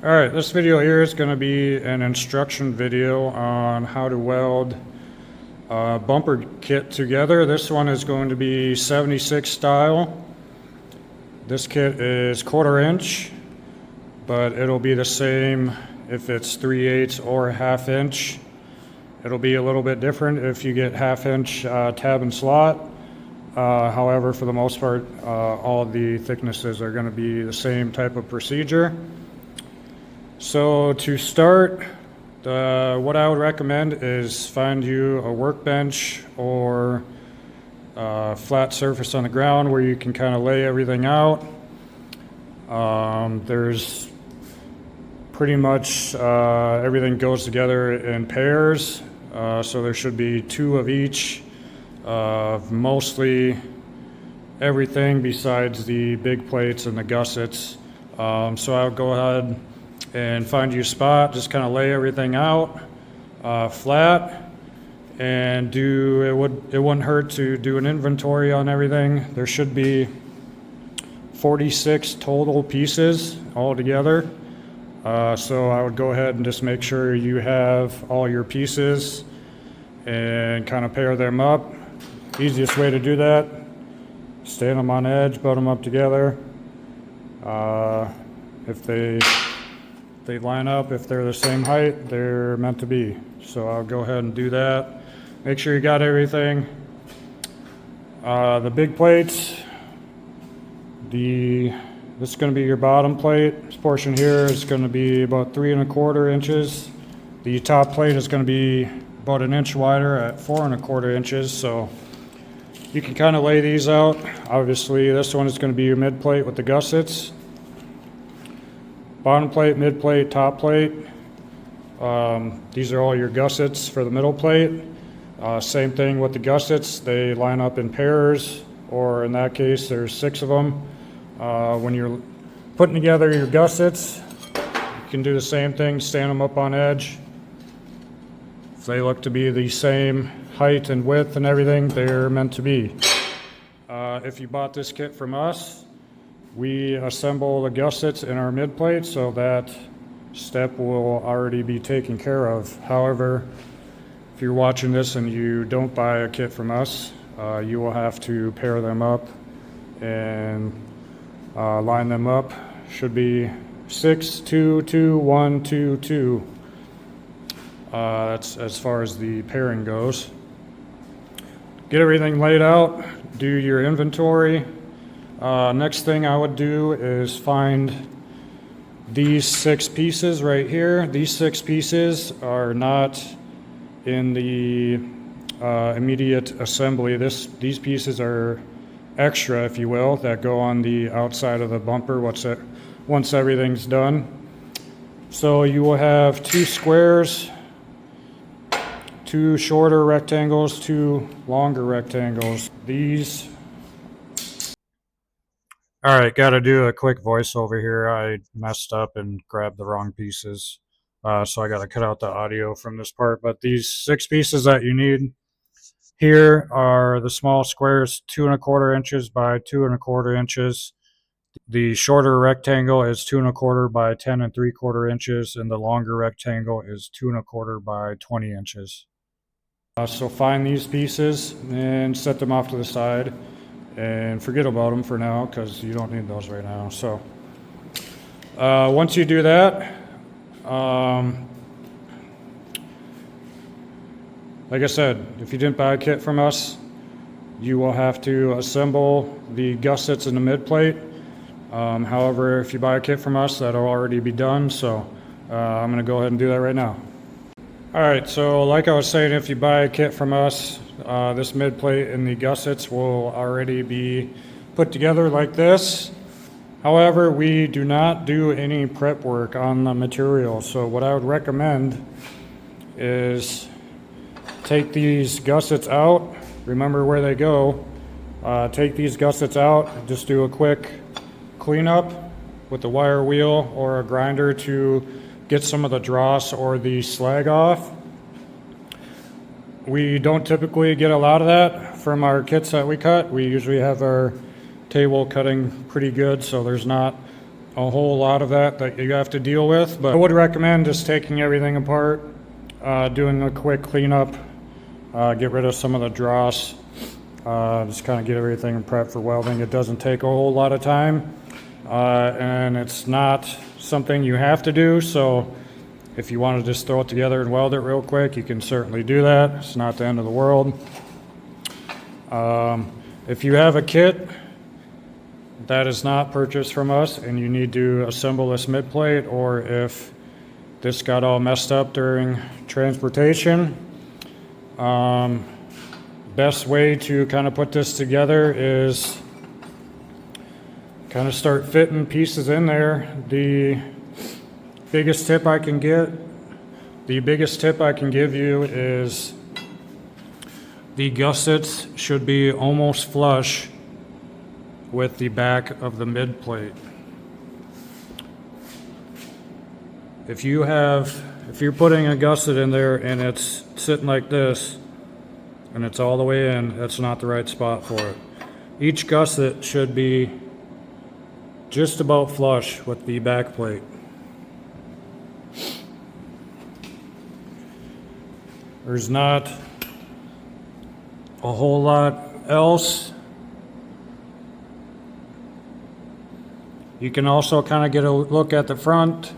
Alright, this video here is going to be an instruction video on how to weld a bumper kit together. This one is going to be 76 style. This kit is 1/4 inch, but it'll be the same if it's 3/8 or 1/2 inch. It'll be a little bit different if you get 1/2 inch tab and slot. However, for the most part, all of the thicknesses are going to be the same type of procedure. So to start, what I would recommend is find you a workbench or a flat surface on the ground where you can kind of lay everything out. There's pretty much everything goes together in pairs, so there should be 2 of each of mostly everything besides the big plates and the gussets. So I'll go ahead and find you a spot, just kind of lay everything out flat, and it wouldn't hurt to do an inventory on everything. There should be 46 total pieces all together. So I would go ahead and just make sure you have all your pieces and kind of pair them up. Easiest way to do that, stand them on edge, butt them up together. If they line up, if they're the same height, they're meant to be. So I'll go ahead and do that. Make sure you got everything. The big plates, this is going to be your bottom plate. This portion here is going to be about 3 1/4 inches. The top plate is going to be about 1 inch wider at 4 1/4 inches. So you can kind of lay these out. Obviously, this one is going to be your mid plate with the gussets. Bottom plate, mid plate, top plate. These are all your gussets for the middle plate. Same thing with the gussets. They line up in pairs, or in that case, there's 6 of them. When you're putting together your gussets, you can do the same thing, stand them up on edge. If they look to be the same height and width and everything, they're meant to be. If you bought this kit from us, we assemble the gussets in our mid plate, so that step will already be taken care of. However, if you're watching this and you don't buy a kit from us, you will have to pair them up and line them up. Should be 6 2 2 1 2 2. That's as far as the pairing goes. Get everything laid out, do your inventory. Next thing I would do is find these 6 pieces right here. These 6 pieces are not in the immediate assembly. These pieces are extra, if you will, that go on the outside of the bumper once everything's done. So you will have 2 squares, 2 shorter rectangles, 2 longer rectangles. Alright, got to do a quick voiceover here. I messed up and grabbed the wrong pieces, so I got to cut out the audio from this part. But these 6 pieces that you need here are the small squares, 2 1/4 inches by 2 1/4 inches. The shorter rectangle is 2 1/4 by 10 3/4 inches, and the longer rectangle is 2 1/4 by 20 inches. So find these pieces and set them off to the side and forget about them for now, because you don't need those right now. So once you do that, like I said, if you didn't buy a kit from us, you will have to assemble the gussets in the mid plate. However, if you buy a kit from us, that'll already be done. So I'm going to go ahead and do that right now. Alright, so like I was saying, if you buy a kit from us, this mid plate and the gussets will already be put together like this. However, we do not do any prep work on the material. So what I would recommend is take these gussets out. Remember where they go. Take these gussets out. Just do a quick cleanup with a wire wheel or a grinder to get some of the dross or the slag off. We don't typically get a lot of that from our kits that we cut. We usually have our table cutting pretty good, so there's not a whole lot of that you have to deal with, but I would recommend just taking everything apart, doing a quick cleanup, get rid of some of the dross, just kind of get everything prepped for welding. It doesn't take a whole lot of time, and it's not something you have to do, so if you want to just throw it together and weld it real quick, you can certainly do that. It's not the end of the world. If you have a kit that is not purchased from us and you need to assemble this mid plate, or if this got all messed up during transportation, best way to kind of put this together is kind of start fitting pieces in there. The biggest tip I can give you is the gussets should be almost flush with the back of the mid plate. If you're putting a gusset in there and it's sitting like this and it's all the way in, that's not the right spot for it. Each gusset should be just about flush with the back plate. There's not a whole lot else. You can also kind of get a look at the front.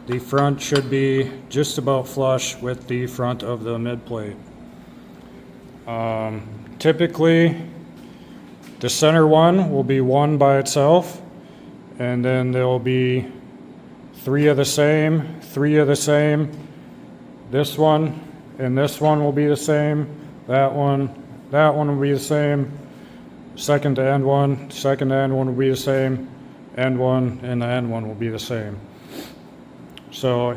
The front should be just about flush with the front of the mid plate. Typically, the center one will be one by itself, and then there will be three of the same, this one, and this one will be the same, that one will be the same, second to end one will be the same, end one, and the end one will be the same. So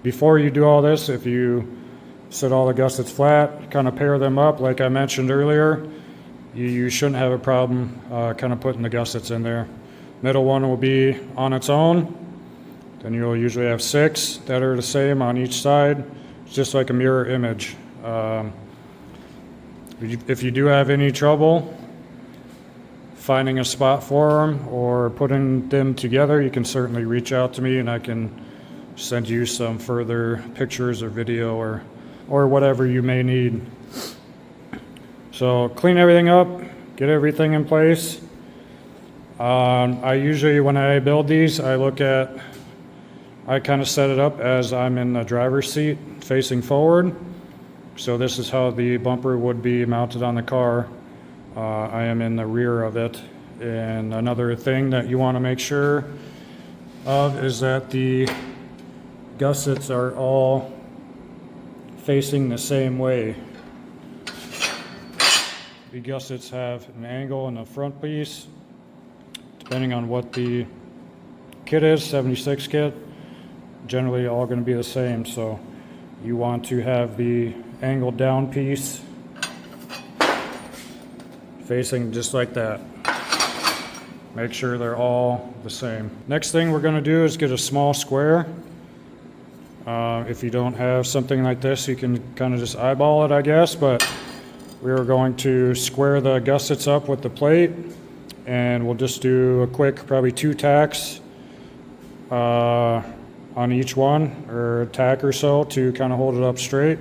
before you do all this, if you set all the gussets flat, kind of pair them up like I mentioned earlier, you shouldn't have a problem kind of putting the gussets in there. Middle one will be on its own. Then you'll usually have 6 that are the same on each side. It's just like a mirror image. If you do have any trouble finding a spot for them or putting them together, you can certainly reach out to me and I can send you some further pictures or video or whatever you may need. So clean everything up, get everything in place. I usually, when I build these, I kind of set it up as I'm in the driver's seat facing forward. So this is how the bumper would be mounted on the car. I am in the rear of it. And another thing that you want to make sure of is that the gussets are all facing the same way. The gussets have an angle in the front piece, depending on what the kit is, 76 kit, generally all going to be the same. So you want to have the angled down piece facing just like that. Make sure they're all the same. Next thing we're going to do is get a small square. If you don't have something like this, you can kind of just eyeball it, I guess, but we are going to square the gussets up with the plate, and we'll just do a quick, probably 2 tacks on each one, or a tack or so to kind of hold it up straight.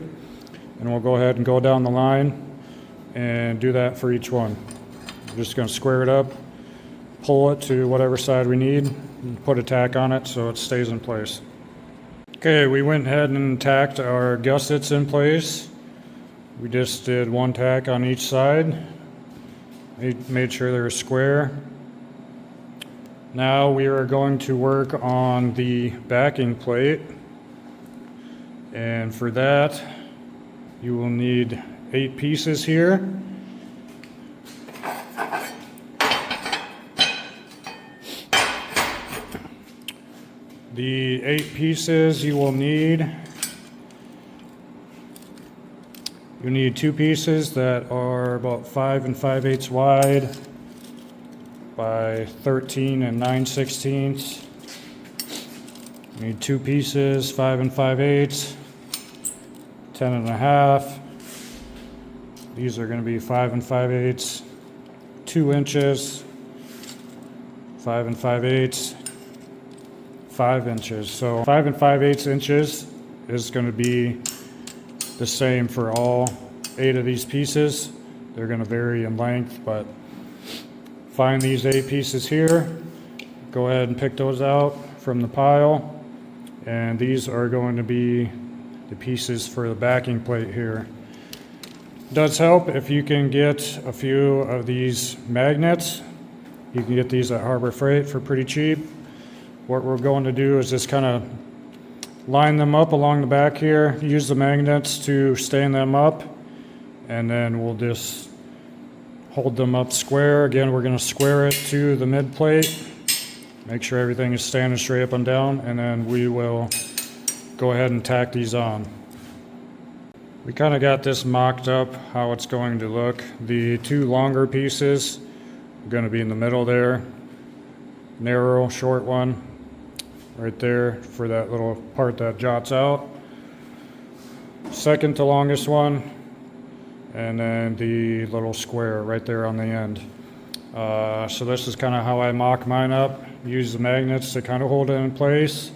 And we'll go ahead and go down the line and do that for each one. We're just going to square it up, pull it to whatever side we need, and put a tack on it so it stays in place. Okay, we went ahead and tacked our gussets in place. We just did 1 tack on each side. Made sure they were square. Now we are going to work on the backing plate. And for that, you will need 8 pieces here. The 8 pieces you need 2 pieces that are about 5 5/8 wide by 13 9/16. You need 2 pieces, 5 5/8, 10 1/2. These are going to be 5 5/8, 2 inches, 5 5/8, 5 inches. So 5 and 5/8 inches is going to be the same for all 8 of these pieces. They're going to vary in length, but find these 8 pieces here. Go ahead and pick those out from the pile. And these are going to be the pieces for the backing plate here. It does help if you can get a few of these magnets. You can get these at Harbor Freight for pretty cheap. What we're going to do is just kind of line them up along the back here, use the magnets to stand them up, and then we'll just hold them up square. Again, we're going to square it to the mid plate, make sure everything is standing straight up and down, and then we will go ahead and tack these on. We kind of got this mocked up how it's going to look. The 2 longer pieces are going to be in the middle there, narrow short one right there for that little part that jots out. Second to longest one, and then the little square right there on the end. So this is kind of how I mock mine up. Use the magnets to kind of hold it in place.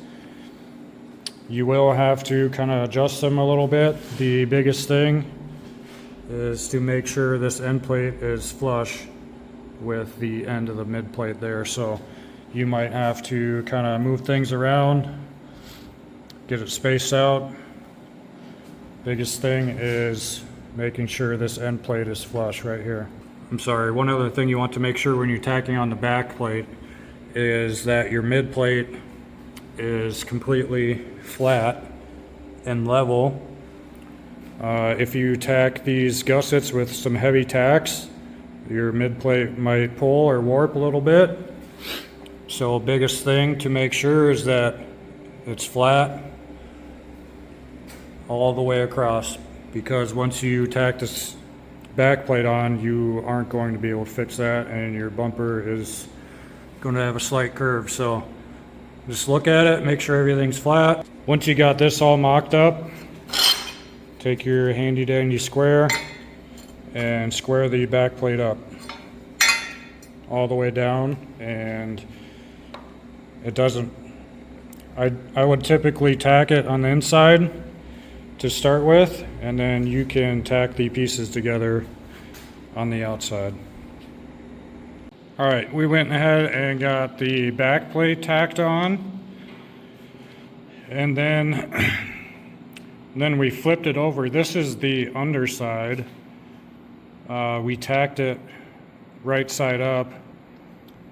You will have to kind of adjust them a little bit. The biggest thing is to make sure this end plate is flush with the end of the mid plate there. So you might have to kind of move things around, get it spaced out. Biggest thing is making sure this end plate is flush right here. I'm sorry, one other thing you want to make sure when you're tacking on the back plate is that your mid plate is completely flat and level. If you tack these gussets with some heavy tacks, your mid plate might pull or warp a little bit. So biggest thing to make sure is that it's flat all the way across, because once you tack this back plate on, you aren't going to be able to fix that, and your bumper is going to have a slight curve. So just look at it, make sure everything's flat. Once you got this all mocked up, take your handy dandy square and square the back plate up all the way down. And it doesn't, I would typically tack it on the inside to start with, and then you can tack the pieces together on the outside. All right, we went ahead and got the back plate tacked on, and then we flipped it over. This is the underside. We tacked it right side up,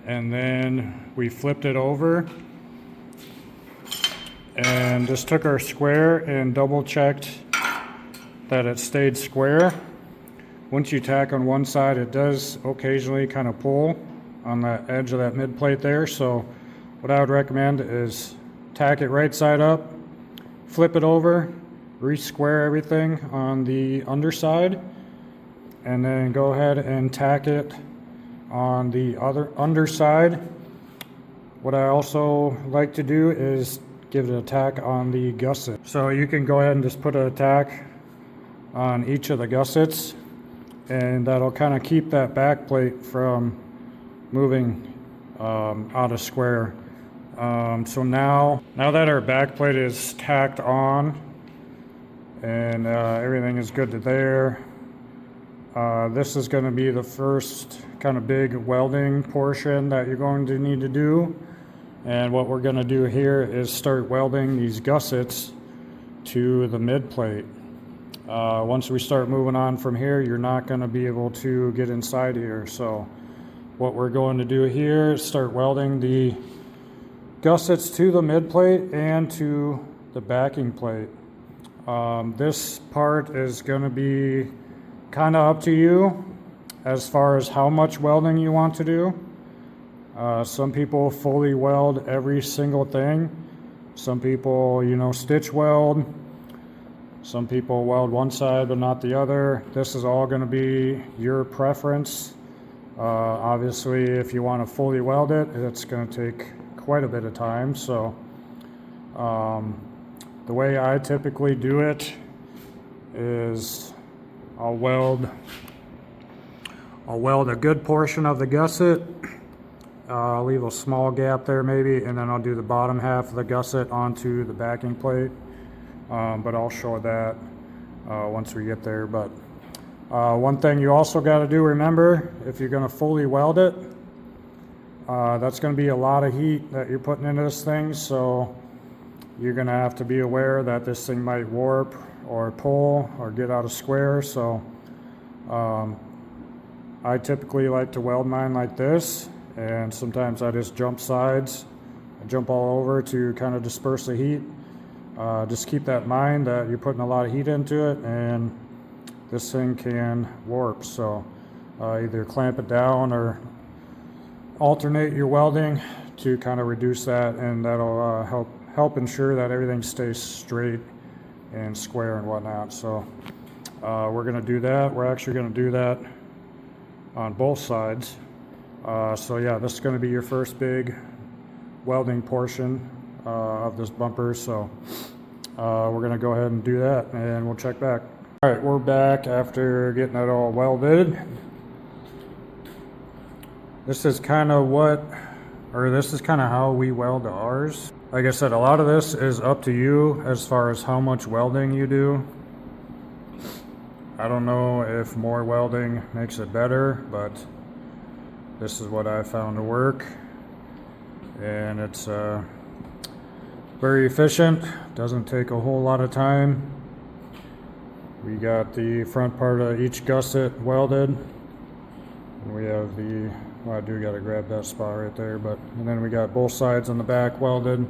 and then we flipped it over and just took our square and double checked that it stayed square. Once you tack on one side, it does occasionally kind of pull on the edge of that mid plate there. So what I would recommend is tack it right side up, flip it over, re-square everything on the underside, and then go ahead and tack it on the other underside. What I also like to do is give it a tack on the gusset. So you can go ahead and just put a tack on each of the gussets, and that'll kind of keep that back plate from moving out of square. So now that our back plate is tacked on and everything is good to there, this is going to be the first kind of big welding portion that you're going to need to do. And what we're going to do here is start welding these gussets to the mid plate. Once we start moving on from here, you're not going to be able to get inside here. So what we're going to do here is start welding the gussets to the mid plate and to the backing plate. This part is going to be kind of up to you as far as how much welding you want to do. Some people fully weld every single thing. Some people, stitch weld. Some people weld one side but not the other. This is all going to be your preference. Obviously, if you want to fully weld it, it's going to take quite a bit of time. So the way I typically do it is I'll weld a good portion of the gusset, I'll leave a small gap there maybe, and then I'll do the bottom half of the gusset onto the backing plate. But I'll show that once we get there. But one thing you also got to do, remember, if you're going to fully weld it, that's going to be a lot of heat that you're putting into this thing, so you're going to have to be aware that this thing might warp or pull or get out of square. So I typically like to weld mine like this, and sometimes I just jump sides, jump all over to kind of disperse the heat. Just keep that in mind that you're putting a lot of heat into it, and this thing can warp. So either clamp it down or alternate your welding to kind of reduce that, and that'll help ensure that everything stays straight and square and whatnot. So we're going to do that. We're actually going to do that on both sides. So yeah, this is going to be your first big welding portion of this bumper. So we're going to go ahead and do that, and we'll check back. All right, we're back after getting it all welded. This is kind of how we weld ours. Like I said, a lot of this is up to you as far as how much welding you do. I don't know if more welding makes it better, but this is what I found to work. And it's very efficient, doesn't take a whole lot of time. We got the front part of each gusset welded. And we have well, I do got to grab that spot right there, and then we got both sides on the back welded.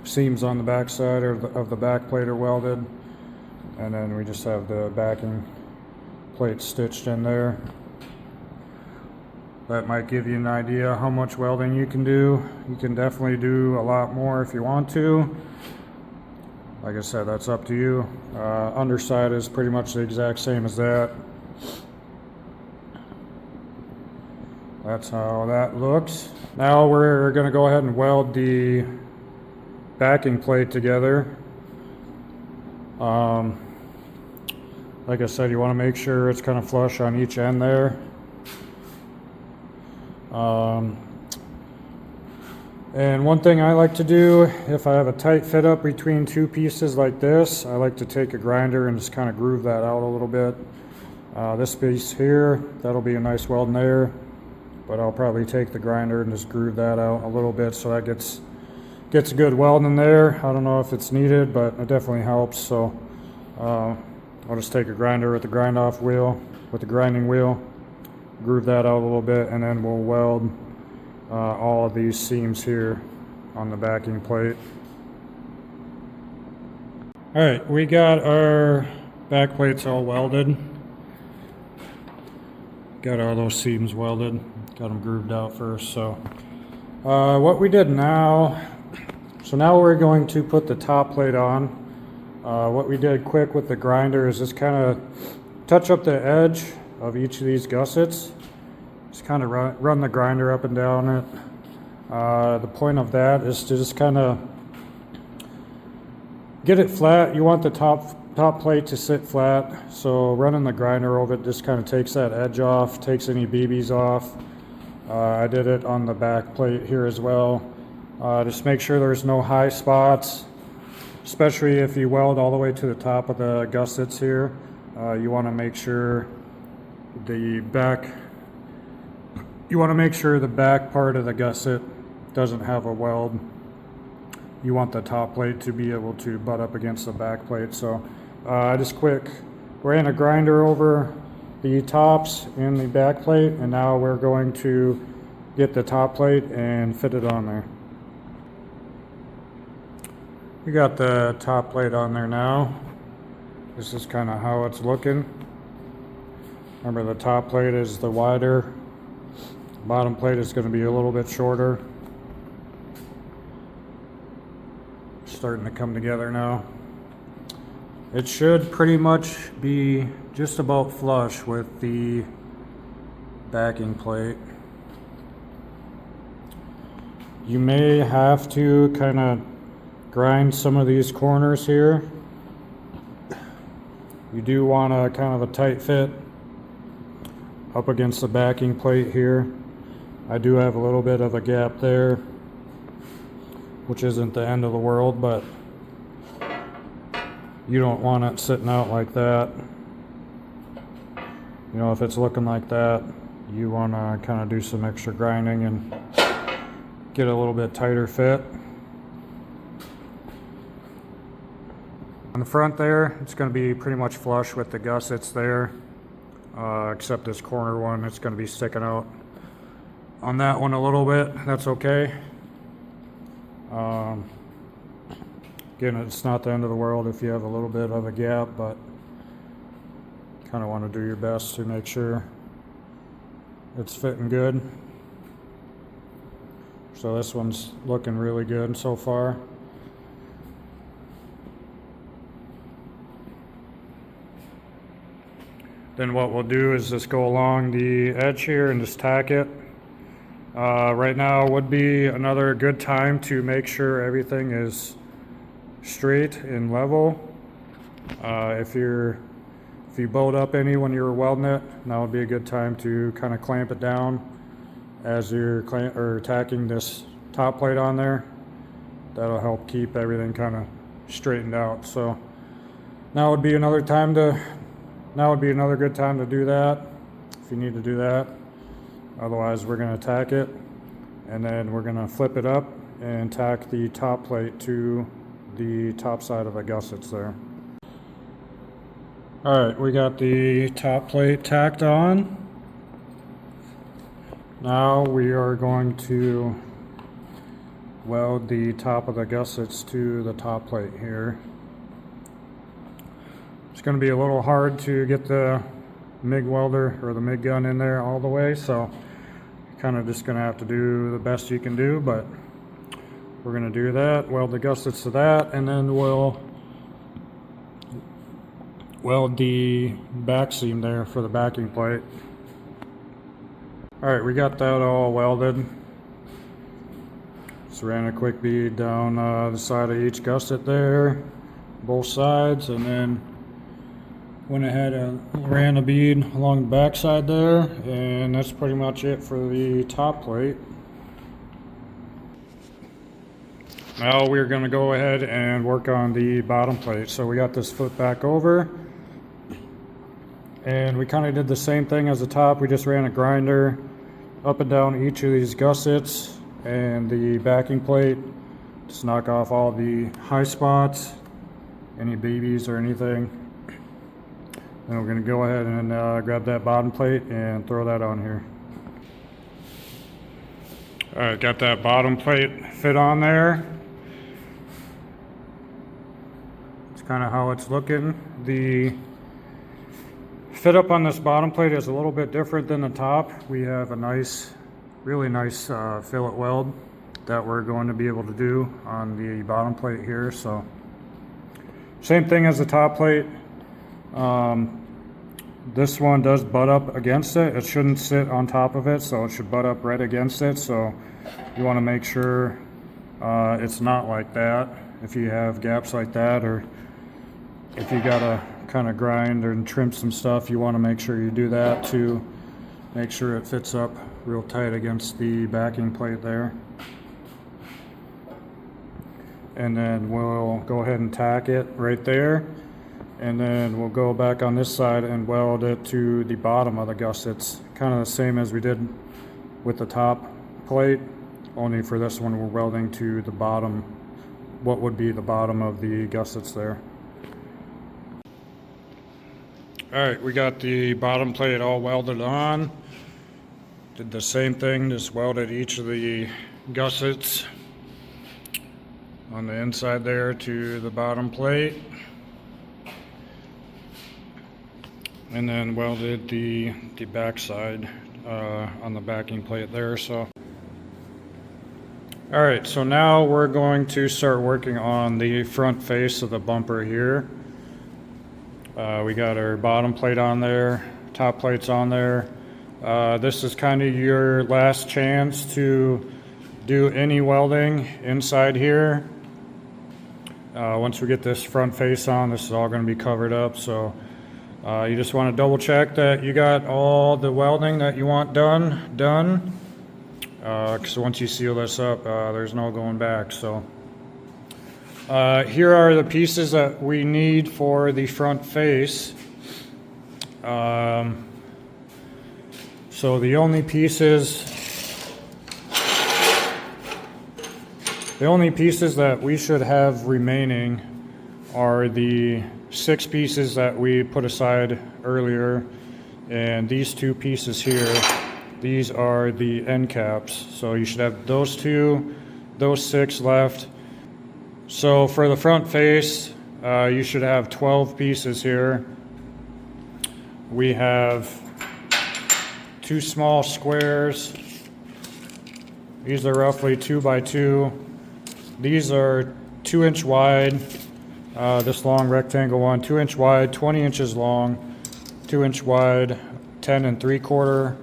Seams on the back side of the back plate are welded. And then we just have the backing plate stitched in there. That might give you an idea how much welding you can do. You can definitely do a lot more if you want to. Like I said, that's up to you. Underside is pretty much the exact same as that. That's how that looks. Now we're going to go ahead and weld the backing plate together. Like I said, you want to make sure it's kind of flush on each end there. And one thing I like to do, if I have a tight fit up between two pieces like this, I like to take a grinder and just kind of groove that out a little bit. This piece here, that'll be a nice weld in there, but I'll probably take the grinder and just groove that out a little bit so that gets a good weld in there. I don't know if it's needed, but it definitely helps. So I'll just take a grinder with the grinding wheel, groove that out a little bit, and then we'll weld all of these seams here on the backing plate. All right, we got our back plates all welded. Got all those seams welded. Got them grooved out first. So what we did now, now we're going to put the top plate on. What we did quick with the grinder is just kind of touch up the edge of each of these gussets. Just kind of run the grinder up and down it. The point of that is to just kind of get it flat. You want the top plate to sit flat, so running the grinder over it just kind of takes that edge off, takes any BBs off. I did it on the back plate here as well. Just make sure there's no high spots, especially if you weld all the way to the top of the gussets here. You want to make sure the back part of the gusset doesn't have a weld. You want the top plate to be able to butt up against the back plate. So I just ran a grinder over the tops and the back plate, and now we're going to get the top plate and fit it on there. We got the top plate on there now. This is kind of how it's looking. Remember, the top plate is the wider. The bottom plate is going to be a little bit shorter. Starting to come together now. It should pretty much be just about flush with the backing plate. You may have to kind of grind some of these corners here. You do want a kind of a tight fit up against the backing plate here. I do have a little bit of a gap there, which isn't the end of the world, but you don't want it sitting out like that. You know, if it's looking like that, you want to kind of do some extra grinding and get a little bit tighter fit. On the front there, it's going to be pretty much flush with the gussets there, except this corner one, it's going to be sticking out on that one a little bit. That's okay. Again, it's not the end of the world if you have a little bit of a gap, but kind of want to do your best to make sure it's fitting good. So this one's looking really good so far. Then what we'll do is just go along the edge here and just tack it. Right now would be another good time to make sure everything is straight and level. If you bowed up any when you were welding it, now would be a good time to kind of clamp it down as you're tacking this top plate on there. That'll help keep everything kind of straightened out. So now would be another good time to do that if you need to do that. Otherwise, we're going to tack it, and then we're going to flip it up and tack the top plate to the top side of the gussets there. Alright, we got the top plate tacked on. Now we are going to weld the top of the gussets to the top plate here. It's going to be a little hard to get the MIG welder or the MIG gun in there all the way, so you're kind of just going to have to do the best you can do, but we're going to do that, weld the gussets to that, and then we'll weld the back seam there for the backing plate. Alright, we got that all welded. Just ran a quick bead down the side of each gusset there, both sides, and then went ahead and ran a bead along the back side there, and that's pretty much it for the top plate. Now we're going to go ahead and work on the bottom plate. So we got this foot back over, and we kind of did the same thing as the top. We just ran a grinder up and down each of these gussets and the backing plate. Just knock off all the high spots, any BBs or anything. Then we're going to go ahead and grab that bottom plate and throw that on here. Alright, got that bottom plate fit on there. It's kind of how it's looking. The fit up on this bottom plate is a little bit different than the top. We have a nice, really nice fillet weld that we're going to be able to do on the bottom plate here. So same thing as the top plate. This one does butt up against it. It shouldn't sit on top of it, so it should butt up right against it. So you want to make sure it's not like that. If you have gaps like that, or if you gotta kind of grind and trim some stuff, you want to make sure you do that to make sure it fits up real tight against the backing plate there. And then we'll go ahead and tack it right there, and then we'll go back on this side and weld it to the bottom of the gussets, kind of the same as we did with the top plate, only for this one we're welding to the bottom, what would be the bottom of the gussets there. Alright, we got the bottom plate all welded on. Did the same thing, just welded each of the gussets on the inside there to the bottom plate. And then welded the back side on the backing plate there. So alright, so now we're going to start working on the front face of the bumper here. We got our bottom plate on there, top plate's on there. This is kind of your last chance to do any welding inside here. Once we get this front face on, this is all going to be covered up, so you just want to double check that you got all the welding that you want done. because once you seal this up, there's no going back. So here are the pieces that we need for the front face. So the only pieces that we should have remaining are the 6 pieces that we put aside earlier, and these 2 pieces here. These are the end caps. So you should have those 2, those 6 left. So for the front face, you should have 12 pieces here. We have 2 small squares. These are roughly 2 by 2. These are 2-inch wide. This long rectangle one, 2-inch wide, 20 inches long, 2-inch wide, 10 3/4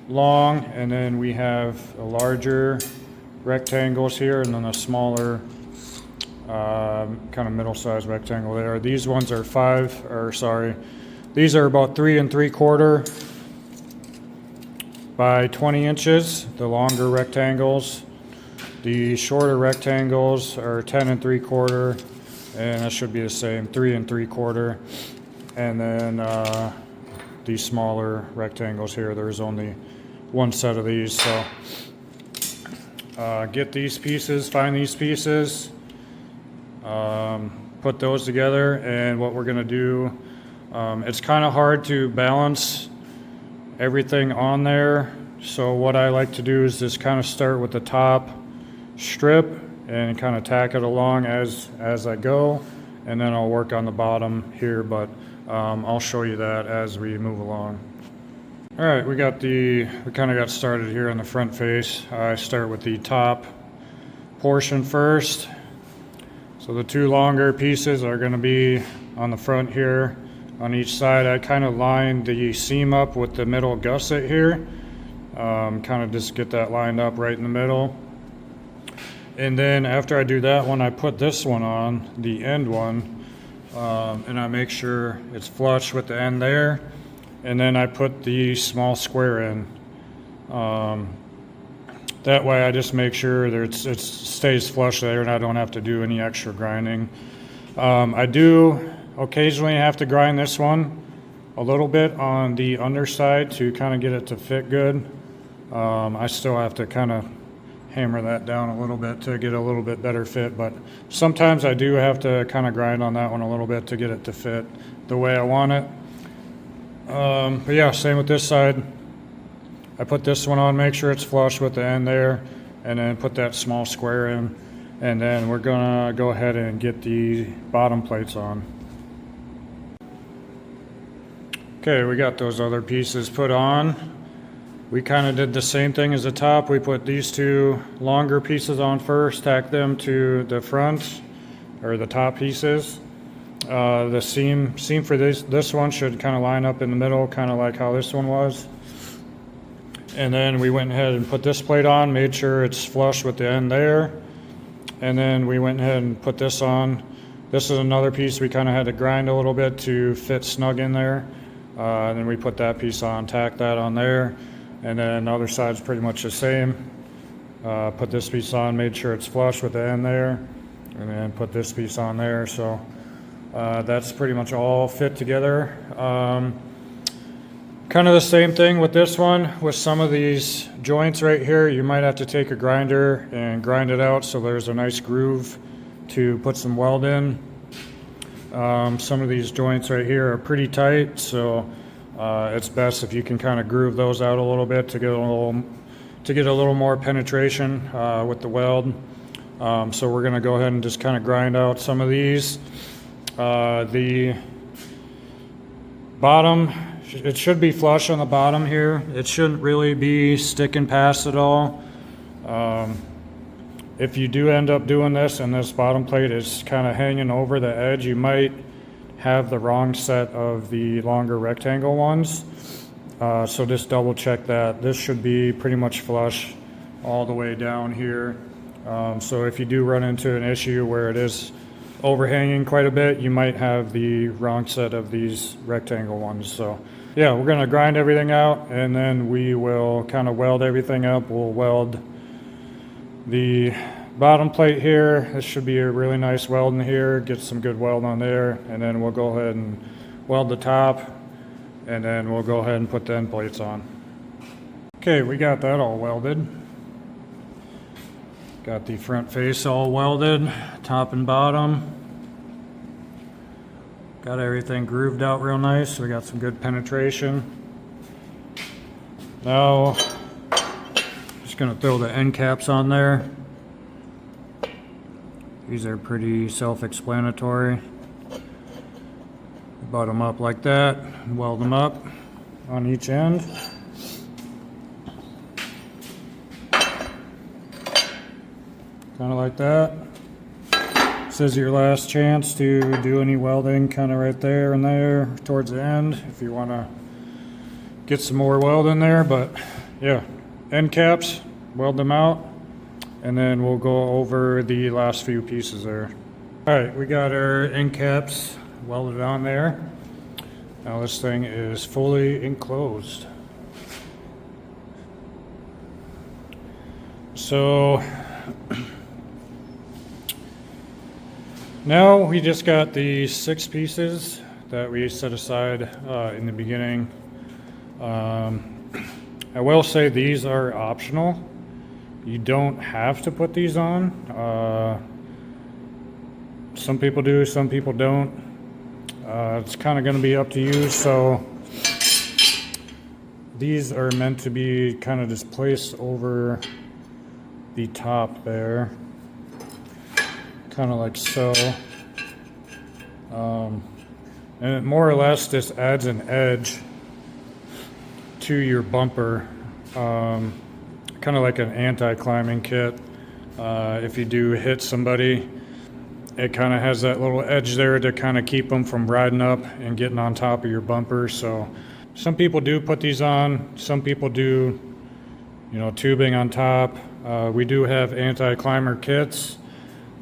long, and then we have a larger rectangles here, and then a smaller kind of middle-sized rectangle there. These ones are these are about 3 3/4 by 20 inches, the longer rectangles. The shorter rectangles are 10 3/4, and that should be the same, 3 3/4. And then these smaller rectangles here, there's only one set of these. So get these pieces, find these pieces, put those together, and what we're gonna do, it's kind of hard to balance everything on there. So what I like to do is just kind of start with the top strip and kind of tack it along as I go, and then I'll work on the bottom here, but I'll show you that as we move along. All right, we kind of got started here on the front face. I start with the top portion first. So the 2 longer pieces are going to be on the front here on each side. I kind of line the seam up with the middle gusset here, kind of just get that lined up right in the middle. And then after I do that one, I put this one on, the end one, and I make sure it's flush with the end there. And then I put the small square in. That way I just make sure that it stays flush there and I don't have to do any extra grinding. I do occasionally have to grind this one a little bit on the underside to kind of get it to fit good. I still have to kind of hammer that down a little bit to get a little bit better fit, but sometimes I do have to kind of grind on that one a little bit to get it to fit the way I want it. But yeah, same with this side. I put this one on, make sure it's flush with the end there, and then put that small square in, and then we're gonna go ahead and get the bottom plates on. Okay, we got those other pieces put on. We kind of did the same thing as the top. We put these 2 longer pieces on first, tack them to the front, or the top pieces. The seam for this one should kind of line up in the middle, kind of like how this one was. And then we went ahead and put this plate on, made sure it's flush with the end there. And then we went ahead and put this on. This is another piece we kind of had to grind a little bit to fit snug in there. And then we put that piece on, tack that on there. And then the other side's pretty much the same. Put this piece on, made sure it's flush with the end there, and then put this piece on there. So that's pretty much all fit together. Kind of the same thing with this one. With some of these joints right here, you might have to take a grinder and grind it out so there's a nice groove to put some weld in. Some of these joints right here are pretty tight, so it's best if you can kind of groove those out a little bit to get a little more penetration with the weld. So we're going to go ahead and just kind of grind out some of these. The bottom, it should be flush on the bottom here. It shouldn't really be sticking past at all. If you do end up doing this and this bottom plate is kind of hanging over the edge, you might have the wrong set of the longer rectangle ones. So just double check that. This should be pretty much flush all the way down here. So if you do run into an issue where it is overhanging quite a bit, you might have the wrong set of these rectangle ones. So yeah, we're gonna grind everything out and then we will kind of weld everything up. We'll weld the bottom plate here. This should be a really nice weld in here. Get some good weld on there, and then we'll go ahead and weld the top, and then we'll go ahead and put the end plates on. Okay, we got that all welded. Got the front face all welded, top and bottom. Got everything grooved out real nice. We got some good penetration. Now, just gonna throw the end caps on there. These are pretty self-explanatory. Butt them up like that, weld them up on each end. Kind of like that. This is your last chance to do any welding, kind of right there and there towards the end if you want to get some more weld in there. But yeah, end caps, weld them out, and then we'll go over the last few pieces there. All right, we got our end caps welded on there. Now this thing is fully enclosed. So now we just got the 6 pieces that we set aside in the beginning. I will say these are optional. You don't have to put these on. Some people do, some people don't. It's kind of going to be up to you. So these are meant to be kind of just placed over the top there, kind of like so. And it more or less just adds an edge to your bumper, kind of like an anti-climbing kit. If you do hit somebody, it kind of has that little edge there to kind of keep them from riding up and getting on top of your bumper. So some people do put these on, some people do, you know, tubing on top. We do have anti-climber kits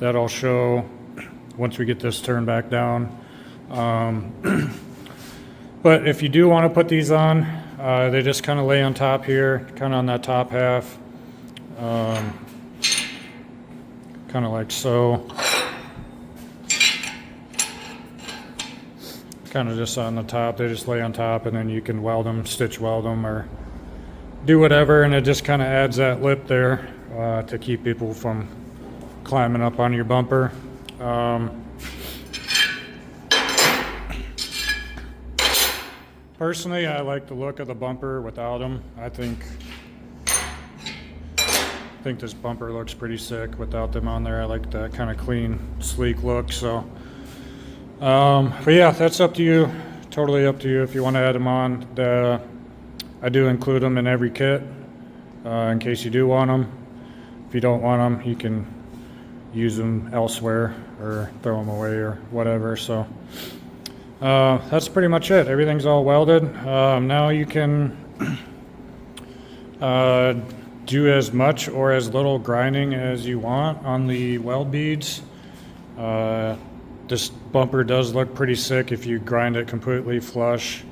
that I'll show once we get this turned back down. But if you do want to put these on, they just kind of lay on top here, kind of on that top half, kind of like so. Kind of just on the top, they just lay on top, and then you can weld them, stitch weld them, or do whatever, and it just kind of adds that lip there to keep people from climbing up on your bumper. Personally, I like the look of the bumper without them. I think this bumper looks pretty sick without them on there. I like that kind of clean, sleek look. So, but yeah, that's up to you. Totally up to you if you want to add them on. I do include them in every kit in case you do want them. If you don't want them, you can use them elsewhere or throw them away or whatever. So that's pretty much it. Everything's all welded. Now you can do as much or as little grinding as you want on the weld beads. This bumper does look pretty sick if you grind it completely flush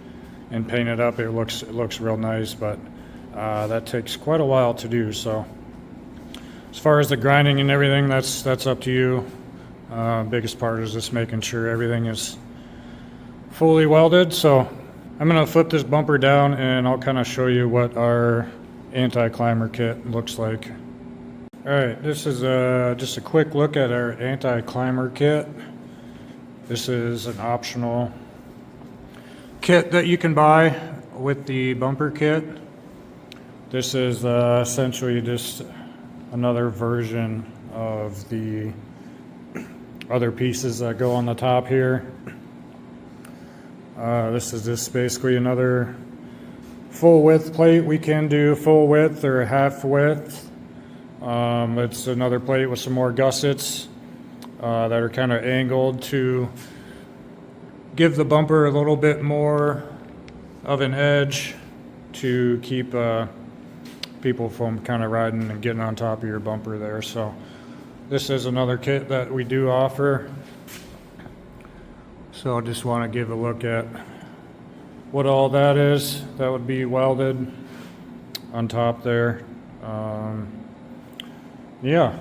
and paint it up. It looks real nice, but that takes quite a while to do. So as far as the grinding and everything, that's up to you. Biggest part is just making sure everything is fully welded. So I'm gonna flip this bumper down and I'll kind of show you what our anti-climber kit looks like. All right, this is just a quick look at our anti-climber kit. This is an optional kit that you can buy with the bumper kit. This is essentially just another version of the other pieces that go on the top here. This is just basically another full width plate. We can do full width or half width. It's another plate with some more gussets that are kind of angled to give the bumper a little bit more of an edge to keep people from kind of riding and getting on top of your bumper there. So this is another kit that we do offer. So I just want to give a look at what all that is. That would be welded on top there. Yeah.